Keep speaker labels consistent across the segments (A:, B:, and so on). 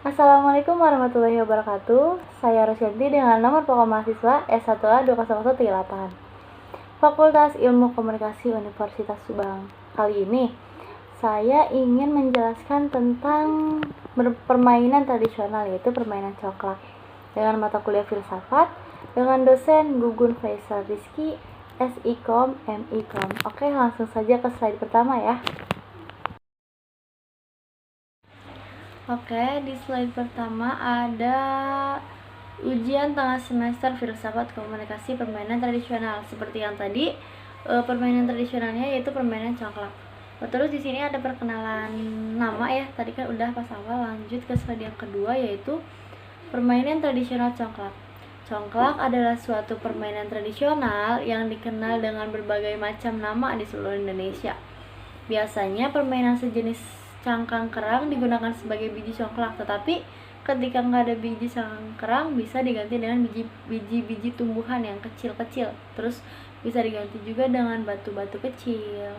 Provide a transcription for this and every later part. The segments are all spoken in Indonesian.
A: Assalamualaikum warahmatullahi wabarakatuh. Saya Rusyanti dengan nomor pokok mahasiswa S1A 20138, Fakultas Ilmu Komunikasi Universitas Subang. Kali ini saya ingin menjelaskan tentang permainan tradisional, yaitu permainan congklak, dengan mata kuliah filsafat dengan dosen Gugun Faisal Rizky, SIKOM, MIKOM. Oke, langsung saja ke slide pertama ya. Oke, di slide pertama ada ujian tengah semester filsafat komunikasi permainan tradisional. Seperti yang tadi, permainan tradisionalnya yaitu permainan congklak. Terus di sini ada perkenalan nama ya. Tadi kan udah pas awal, lanjut ke slide yang kedua yaitu permainan tradisional congklak. Congklak adalah suatu permainan tradisional yang dikenal dengan berbagai macam nama di seluruh Indonesia. Biasanya permainan sejenis cangkang kerang digunakan sebagai biji congklak, tetapi ketika nggak ada biji cangkang bisa diganti dengan biji-biji tumbuhan yang kecil-kecil. Terus bisa diganti juga dengan batu-batu kecil.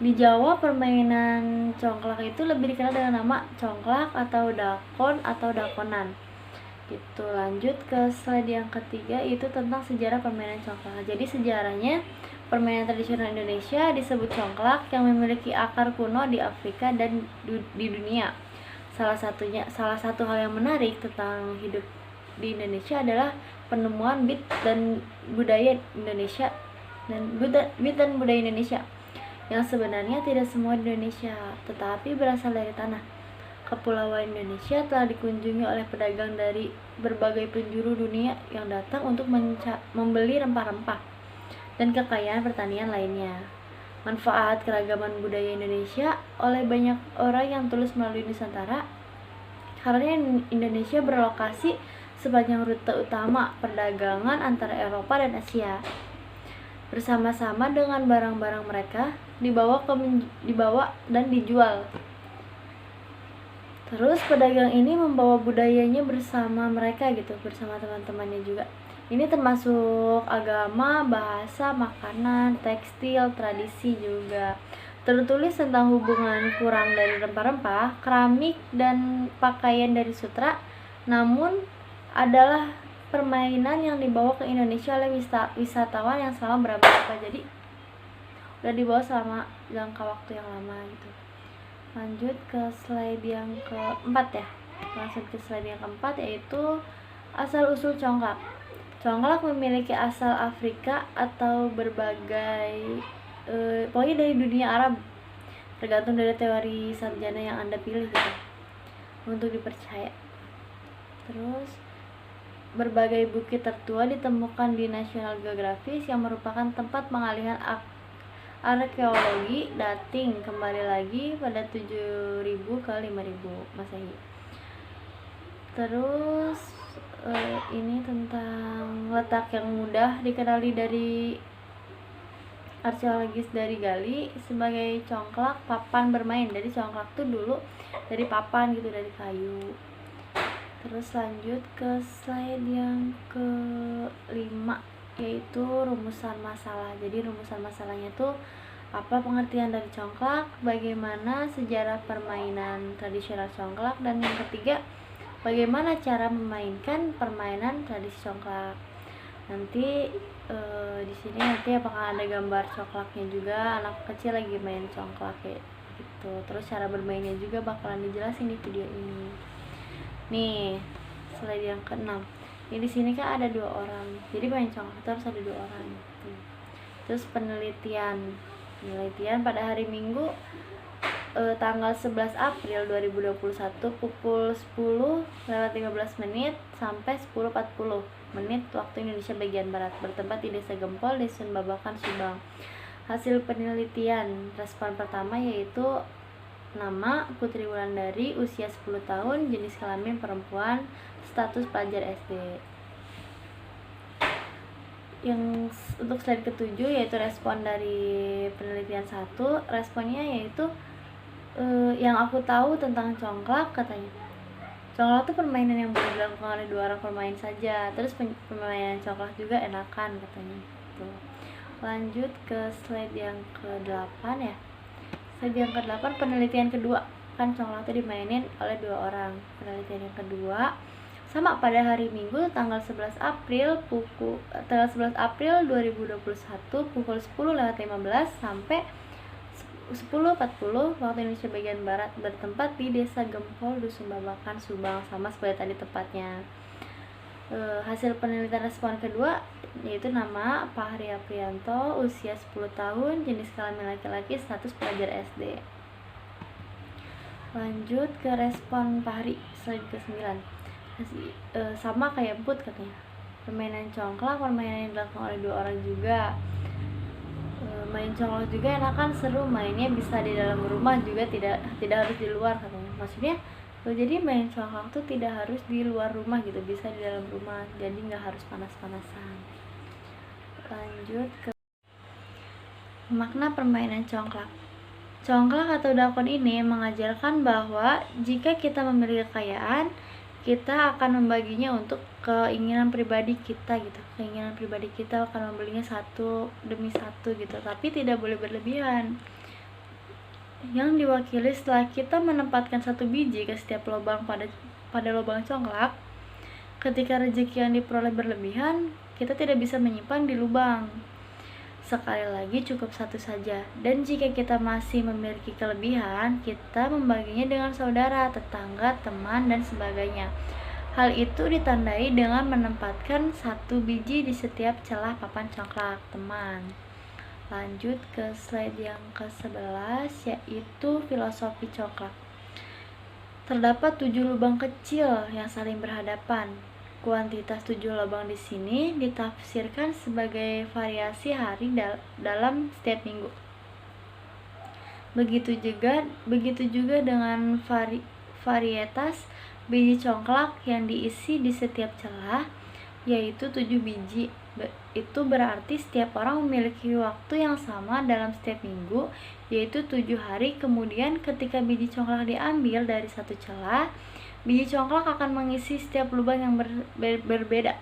A: Di Jawa, permainan congklak itu lebih dikenal dengan nama congklak atau dakon atau dakonan gitu. Lanjut ke slide yang ketiga, itu tentang sejarah permainan congklak. Jadi sejarahnya, permainan tradisional Indonesia disebut congklak yang memiliki akar kuno di Afrika dan di dunia. Salah satu hal yang menarik tentang hidup di Indonesia adalah penemuan beat dan budaya Indonesia yang sebenarnya tidak semua di Indonesia, tetapi berasal dari tanah Kepulauan Indonesia telah dikunjungi oleh pedagang dari berbagai penjuru dunia yang datang untuk membeli rempah-rempah dan kekayaan pertanian lainnya. Manfaat keragaman budaya Indonesia oleh banyak orang yang tulus melalui Nusantara, karena Indonesia berlokasi sepanjang rute utama perdagangan antara Eropa dan Asia. Bersama-sama dengan barang-barang mereka dibawa dan dijual. Terus pedagang ini membawa budayanya bersama mereka gitu, bersama teman-temannya juga. Ini termasuk agama, bahasa, makanan, tekstil, tradisi juga. Tertulis tentang hubungan kurang dari rempah-rempah, keramik, dan pakaian dari sutra. Namun adalah permainan yang dibawa ke Indonesia oleh wisatawan yang selama berabad-abad. Jadi udah dibawa selama jangka waktu yang lama gitu. Lanjut ke slide yang keempat ya. Langsung ke slide yang keempat, yaitu asal-usul congklak. Congklak memiliki asal Afrika atau berbagai pokoknya dari dunia Arab, tergantung dari teori sarjana yang Anda pilih gitu untuk dipercaya. Terus berbagai bukit tertua ditemukan di National Geographic yang merupakan tempat pengalihan arkeologi dating kembali lagi pada 7000 ke 5000 Masehi. Terus ini tentang letak yang mudah dikenali dari arkeologis dari Gali sebagai congklak papan bermain. Jadi congklak tuh dulu dari papan gitu, dari kayu. Terus lanjut ke slide yang ke-5, yaitu rumusan masalah. Jadi rumusan masalahnya tuh apa pengertian dari congklak, bagaimana sejarah permainan tradisional congklak, dan yang ketiga bagaimana cara memainkan permainan tradisi congklak. Nanti di sini nanti apakah ada gambar congklaknya juga, anak kecil lagi main congklak kayak gitu. Terus cara bermainnya juga bakalan dijelasin di video ini. Nih, slide yang ke-6. Ini di sini kan ada 2 orang. Jadi main congklak harus ada 2 orang. Terus penelitian pada hari Minggu tanggal 11 April 2021 pukul 10:15 sampai 10:40 waktu Indonesia bagian Barat, bertempat di Desa Gempol, Dusun Babakan, Subang. Hasil penelitian, respon pertama yaitu nama Putri Wulandari, usia 10 tahun, jenis kelamin perempuan, status pelajar SD. Yang untuk slide ke-7 yaitu respon dari penelitian 1. Responnya yaitu yang aku tahu tentang congklak, katanya congklak itu permainan yang boleh dilakukan oleh 2 orang pemain saja. Terus permainan congklak juga enakan, katanya gitu. Lanjut ke slide yang ke-8 ya. Slide yang ke-8 penelitian kedua. kebanyakan congklak itu dimainin oleh 2 orang. Penelitian yang kedua, sama pada hari Minggu tanggal 11 April 2021 pukul 10.15 sampai 10.40 waktu Indonesia bagian Barat, bertempat di Desa Gempol, Dusun Babakan, Subang, sama seperti tadi tepatnya. Hasil penelitian respon kedua yaitu nama Pak Hari Aprianto, usia 10 tahun, jenis kelamin laki-laki, status pelajar SD. Lanjut ke respon Pak Hari, slide ke-9. Sama kayak Put katanya, permainan congklak, permainan yang dilakukan oleh 2 orang juga. Main congklak juga enakan, seru, mainnya bisa di dalam rumah juga, tidak harus di luar katanya. Maksudnya jadi main congklak tuh tidak harus di luar rumah gitu, bisa di dalam rumah, jadi nggak harus panas-panasan. Lanjut ke makna permainan congklak. Congklak atau dakon ini mengajarkan bahwa jika kita memiliki kekayaan, kita akan membaginya untuk keinginan pribadi kita gitu. Keinginan pribadi kita akan membelinya satu demi satu gitu, tapi tidak boleh berlebihan. Yang diwakili setelah kita menempatkan 1 biji ke setiap lubang pada lubang congklak, ketika rezeki yang diperoleh berlebihan, kita tidak bisa menyimpan di lubang. Sekali lagi cukup 1 saja. Dan jika kita masih memiliki kelebihan, kita membaginya dengan saudara, tetangga, teman, dan sebagainya. Hal itu ditandai dengan menempatkan 1 biji di setiap celah papan congklak, teman. Lanjut ke slide yang ke-11, yaitu filosofi congklak. Terdapat 7 lubang kecil yang saling berhadapan. Kuantitas 7 lubang di sini ditafsirkan sebagai variasi hari dalam setiap minggu. Begitu juga dengan varietas biji congklak yang diisi di setiap celah, yaitu 7 biji. Itu berarti setiap orang memiliki waktu yang sama dalam setiap minggu, yaitu 7 hari. Kemudian ketika biji congklak diambil dari 1 celah, biji congklak akan mengisi setiap lubang yang berbeda.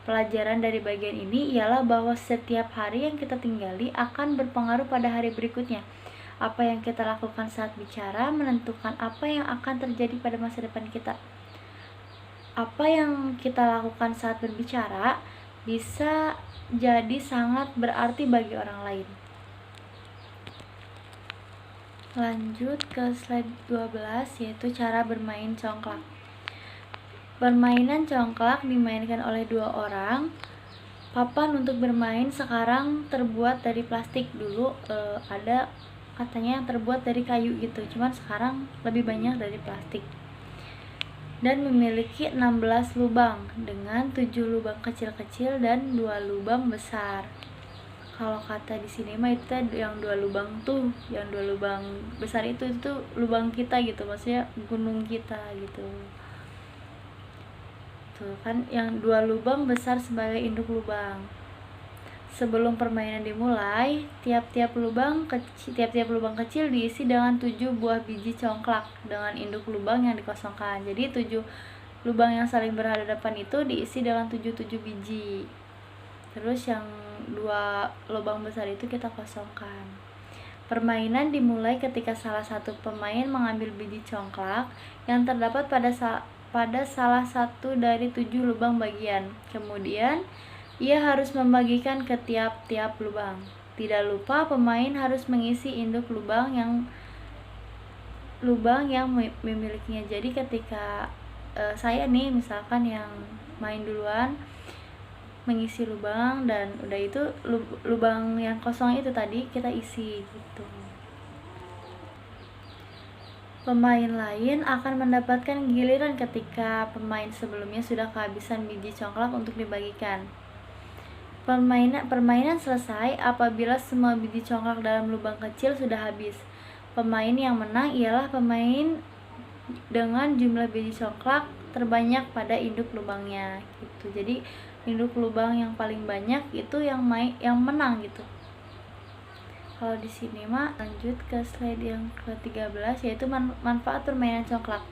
A: Pelajaran dari bagian ini ialah bahwa setiap hari yang kita tinggali akan berpengaruh pada hari berikutnya. Apa yang kita lakukan saat bicara menentukan apa yang akan terjadi pada masa depan kita. Apa yang kita lakukan saat berbicara bisa jadi sangat berarti bagi orang lain. Lanjut ke slide 12, yaitu cara bermain congklak. Permainan congklak dimainkan oleh 2 orang. Papan untuk bermain sekarang terbuat dari plastik. Dulu ada katanya yang terbuat dari kayu gitu, cuman sekarang lebih banyak dari plastik. Dan memiliki 16 lubang dengan 7 lubang kecil-kecil dan 2 lubang besar. Kalau kata di sini mah itu yang 2 lubang tuh, yang 2 lubang besar itu lubang kita gitu, maksudnya gunung kita gitu. Tuh kan yang 2 lubang besar sebagai induk lubang. Sebelum permainan dimulai, tiap-tiap lubang kecil diisi dengan 7 buah biji congklak dengan induk lubang yang dikosongkan. Jadi 7 lubang yang saling berhadapan itu diisi dengan 7 biji. Terus yang 2 lubang besar itu kita kosongkan. Permainan dimulai ketika salah satu pemain mengambil biji congklak yang terdapat pada salah satu dari 7 lubang bagian. Kemudian ia harus membagikan ke tiap-tiap lubang. Tidak lupa pemain harus mengisi induk lubang yang memilikinya. Jadi ketika saya nih misalkan yang main duluan mengisi lubang, dan udah itu lubang yang kosong itu tadi kita isi gitu. Pemain lain akan mendapatkan giliran ketika pemain sebelumnya sudah kehabisan biji congklak untuk dibagikan. Permainan selesai apabila semua biji congklak dalam lubang kecil sudah habis. Pemain yang menang ialah pemain dengan jumlah biji congklak terbanyak pada induk lubangnya gitu. Jadi induk lubang yang paling banyak itu yang menang gitu. Kalau di sini mah lanjut ke slide yang ke-13, yaitu manfaat permainan congklak.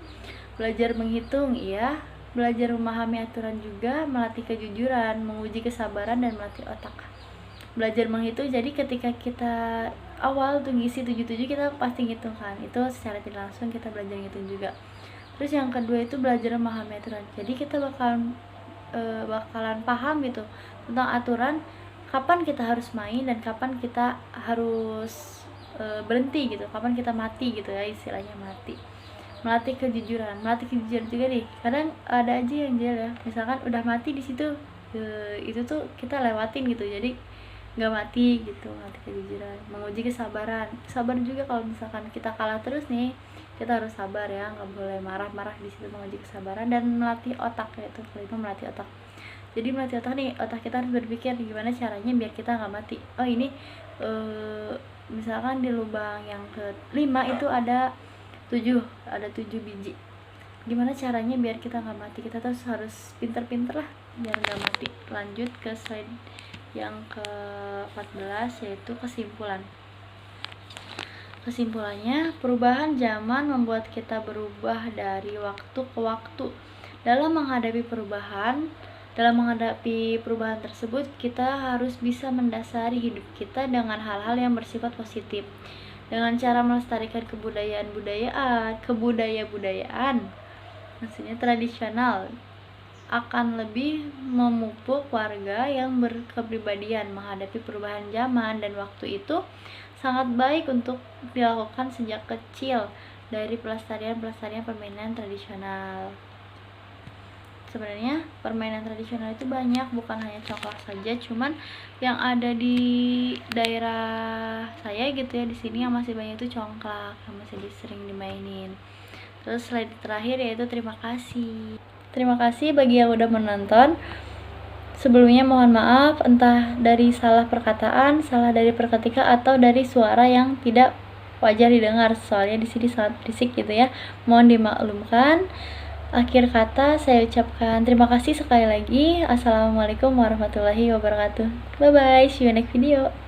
A: Belajar menghitung, iya. Belajar memahami aturan juga, melatih kejujuran, menguji kesabaran, dan melatih otak. Belajar menghitung, jadi ketika kita awal tuh ngisi 77 kita pasti ngitung kan, itu secara tidak langsung kita belajar ngitung juga. Terus yang kedua itu belajar memahami aturan, jadi kita bakalan paham gitu tentang aturan, kapan kita harus main dan kapan kita harus berhenti gitu, kapan kita mati gitu ya, istilahnya mati. Melatih kejujuran juga nih, kadang ada aja yang jahil ya, misalkan udah mati di situ, itu tuh kita lewatin gitu, jadi nggak mati gitu. Melatih kejujuran, menguji kesabaran, sabar juga kalau misalkan kita kalah terus nih, kita harus sabar ya, nggak boleh marah-marah di situ. Menguji kesabaran dan melatih otak, yaitu kelima melatih otak. Jadi melatih otak nih, otak kita harus berpikir gimana caranya biar kita nggak mati. Oh ini misalkan di lubang yang ke-5 itu ada 7 biji, gimana caranya biar kita nggak mati. Kita terus harus pinter-pinter lah biar nggak mati. Lanjut ke slide yang ke-14, yaitu kesimpulannya, perubahan zaman membuat kita berubah dari waktu ke waktu. Dalam menghadapi perubahan tersebut, kita harus bisa mendasari hidup kita dengan hal-hal yang bersifat positif. Dengan cara melestarikan kebudayaan, maksudnya tradisional, akan lebih memupuk warga yang berkepribadian menghadapi perubahan zaman dan waktu. Itu sangat baik untuk dilakukan sejak kecil dari pelestarian permainan tradisional. Sebenarnya permainan tradisional itu banyak, bukan hanya congklak saja, cuman yang ada di daerah saya gitu ya, di sini yang masih banyak itu congklak, yang masih sering dimainin. Terus slide terakhir yaitu terima kasih bagi yang udah menonton. Sebelumnya mohon maaf entah dari salah perkataan, salah dari perketika, atau dari suara yang tidak wajar didengar, soalnya di sini sangat berisik gitu ya, mohon dimaklumkan. Akhir kata saya ucapkan terima kasih sekali lagi. Assalamualaikum warahmatullahi wabarakatuh. Bye bye, see you next video.